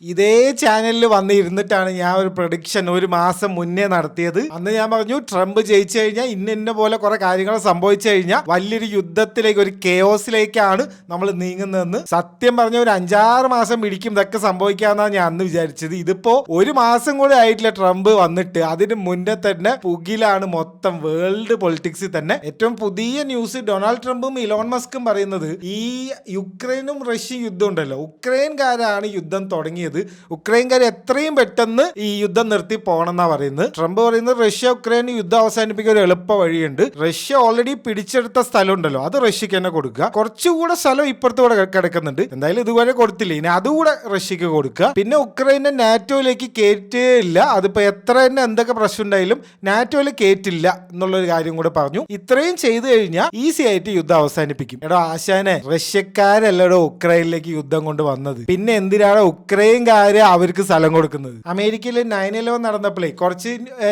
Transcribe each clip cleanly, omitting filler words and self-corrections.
ഇതേ ചാനലിൽ വന്നിരുന്നിട്ടാണ് ഞാൻ ഒരു പ്രൊഡിക്ഷൻ ഒരു മാസം മുന്നേ നടത്തിയത്. അന്ന് ഞാൻ പറഞ്ഞു ട്രംപ് ജയിച്ചു കഴിഞ്ഞാൽ ഇന്ന പോലെ കുറെ കാര്യങ്ങൾ സംഭവിച്ചു കഴിഞ്ഞാൽ വലിയൊരു യുദ്ധത്തിലേക്ക്, ഒരു കെയോസിലേക്കാണ് നമ്മൾ നീങ്ങുന്നതെന്ന്. സത്യം പറഞ്ഞ ഒരു 5-6 മാസം പിടിക്കും ഇതൊക്കെ സംഭവിക്കാന്നാണ് ഞാൻ അന്ന് വിചാരിച്ചത്. ഇതിപ്പോ ഒരു മാസം കൂടെ ആയിട്ടില്ല ട്രംപ് വന്നിട്ട്, അതിന് മുന്നേ തന്നെ പുകിലാണ് മൊത്തം വേൾഡ് പൊളിറ്റിക്സിൽ തന്നെ. ഏറ്റവും പുതിയ ന്യൂസ് ഡൊണാൾഡ് ട്രംപും ഇലോൺ മസ്കും പറയുന്നത് ഈ യുക്രൈനും റഷ്യയും യുദ്ധം ഉണ്ടല്ലോ, ഉക്രൈൻകാരാണ് യുദ്ധം തുടങ്ങിയത്. ഉക്രൈൻകാർ എത്രയും പെട്ടെന്ന് ഈ യുദ്ധം നിർത്തി പോകണമെന്നാ പറയുന്നത്. ട്രംപ് പറയുന്നത് റഷ്യ ഉക്രൈൻ യുദ്ധം അവസാനിപ്പിക്കാൻ ഒരു എളുപ്പ വഴിയുണ്ട്. റഷ്യ ഓൾറെഡി പിടിച്ചെടുത്ത സ്ഥലം ഉണ്ടല്ലോ, അത് റഷ്യക്ക് തന്നെ കൊടുക്കുക. കുറച്ചുകൂടെ സ്ഥലം ഇപ്പുറത്ത് കൂടെ കിടക്കുന്നുണ്ട്, എന്തായാലും ഇതുവരെ കൊടുത്തില്ല, ഇനി അതുകൂടെ റഷ്യക്ക് കൊടുക്കുക. പിന്നെ ഉക്രൈനെ നാറ്റോയിലേക്ക് കയറ്റില്ല, അതിപ്പോ എത്ര തന്നെ എന്തൊക്കെ പ്രശ്നം ഉണ്ടായാലും നാറ്റോയിൽ കയറ്റില്ല എന്നുള്ളൊരു കാര്യം കൂടെ പറഞ്ഞു. ഇത്രയും ചെയ്തു കഴിഞ്ഞാൽ ഈസി ആയിട്ട് യുദ്ധം അവസാനിപ്പിക്കും. എടോ ആശാനെ, റഷ്യക്കാരല്ലടോ ഉക്രൈനിലേക്ക് യുദ്ധം കൊണ്ട് വന്നത്, പിന്നെ എന്തിനാണ് ഉക്രൈൻകാര് അവർക്ക് സ്ഥലം കൊടുക്കുന്നത്? അമേരിക്കയിൽ 9/11 നടന്നപ്പോഴേ കുറച്ച്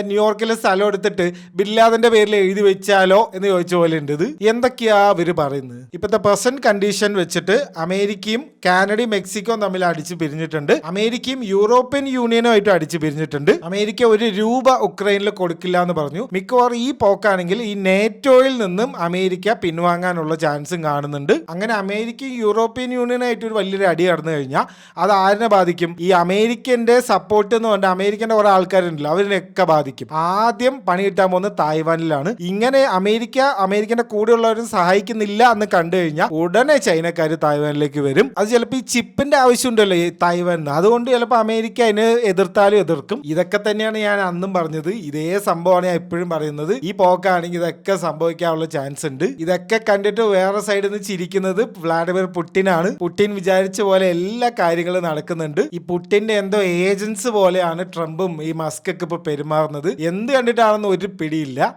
ന്യൂയോർക്കിലെ സ്ഥലം എടുത്തിട്ട് ബില്ലാദിന്റെ പേരിൽ എഴുതി വെച്ചാലോ എന്ന് ചോദിച്ച പോലെ ഉണ്ട്. ഇത് എന്തൊക്കെയാ അവര് പറയുന്നത്? ഇപ്പോഴത്തെ പ്രസന്റ് കണ്ടീഷൻ വെച്ചിട്ട് അമേരിക്കയും കാനഡയും മെക്സിക്കോയും തമ്മിൽ അടിച്ചു പിരിഞ്ഞിട്ടുണ്ട്. അമേരിക്കയും യൂറോപ്യൻ യൂണിയനുമായിട്ട് അടിച്ചു പിരിഞ്ഞിട്ടുണ്ട്. അമേരിക്ക ₹1 ഉക്രൈനിൽ കൊടുക്കില്ല എന്ന് പറഞ്ഞു. മിക്കവാറും ഈ പോക്കാണെങ്കിൽ ഈ നേറ്റോയിൽ നിന്നും അമേരിക്ക പിൻവാങ്ങാനുള്ള ചാൻസും കാണുന്നുണ്ട്. അങ്ങനെ അമേരിക്കയും യൂറോപ്യൻ യൂണിയനായിട്ട് ഒരു വലിയൊരു അടി നടന്നു കഴിഞ്ഞാൽ അത് ആരിനെ ബാധിക്കും? ഈ അമേരിക്കന്റെ സപ്പോർട്ട് എന്ന് പറഞ്ഞാൽ അമേരിക്കന്റെ കുറെ ആൾക്കാരുണ്ടല്ലോ, അവരിനൊക്കെ ബാധിക്കും. ആദ്യം പണി കിട്ടാൻ പോകുന്നത് തായ്വാനിലാണ്. ഇങ്ങനെ അമേരിക്കന്റെ കൂടെയുള്ളവരും സഹായിക്കുന്നില്ല എന്ന് കണ്ടു കഴിഞ്ഞാൽ ഉടനെ ചൈനക്കാർ തായ്വാനിലേക്ക് വരും. അത് ചിലപ്പോൾ ഈ ചിപ്പിന്റെ ആവശ്യം ഉണ്ടല്ലോ ഈ തായ്വാനിന്, അതുകൊണ്ട് ചിലപ്പോൾ അമേരിക്ക അതിന് എതിർത്താലും എതിർക്കും. ഇതൊക്കെ തന്നെയാണ് ഞാൻ അന്നും പറഞ്ഞത്. ഇതേ സംഭവമാണ് ഞാൻ എപ്പോഴും പറയുന്നത്. ഈ പോക്കാണെങ്കിൽ ഇതൊക്കെ സംഭവിക്കാനുള്ള ചാൻസ് ഉണ്ട്. ഇതൊക്കെ കണ്ടിട്ട് വേറെ സൈഡിൽ നിന്ന് ചിരിക്കുന്നത് വ്ളാഡിമിർ പുടിനാണ്. പുടിൻ വിചാരിച്ച പോലെ എല്ലാ കാര്യങ്ങളും നടക്കുന്നുണ്ട്. ഈ പുടിന്റെ എന്തോ ഏജൻസ് പോലെയാണ് ട്രംപും ഈ മസ്കൊക്കെ ഇപ്പൊ പെരുമാറുന്നത്. എന്ത് കണ്ടിട്ടാണെന്ന് ഒരു പിടിയില്ല.